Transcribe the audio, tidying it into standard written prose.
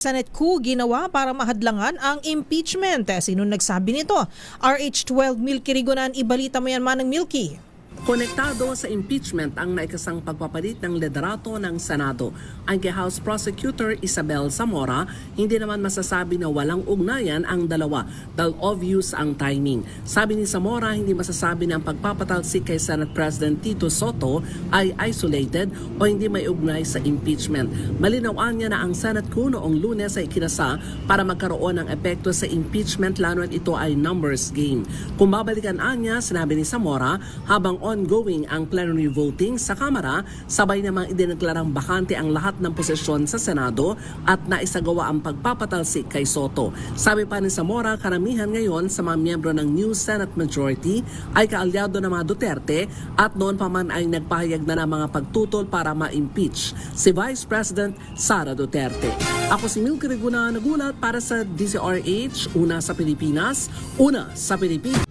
Senate coup ginawa para mahadlangan ang impeachment. Sino nagsabi nito? RH12 Milky Rigonan, ibalita mo yan manang Milky. Konektado sa impeachment ang naikasang pagpapalit ng liderato ng Senado. Ang kay House Prosecutor Isabel Zamora, hindi naman masasabi na walang ugnayan ang dalawa dahil obvious ang timing. Sabi ni Zamora, hindi masasabi na ang pagpapatalsik kay Senate President Tito Soto ay isolated o hindi may ugnay sa impeachment. Malinawan niya na ang Senate coup noong Lunes ay ikinasa para magkaroon ng epekto sa impeachment lalo at ito ay numbers game. Kung babalikan niya, sinabi ni Zamora, habang ongoing ang plenary voting sa Kamara, sabay namang idineklarang bakante ang lahat ng posisyon sa Senado at naisagawa ang pagpapatalsik kay Soto. Sabi pa ni Zamora, karamihan ngayon sa mga miyembro ng new Senate majority ay kaalyado ng mga Duterte at noon pa man ay nagpahayag na ng mga pagtutol para ma-impeach si Vice President Sara Duterte. Ako si Milky Rigonan, nagulat para sa DZRH, una sa Pilipinas, una sa Pilipinas.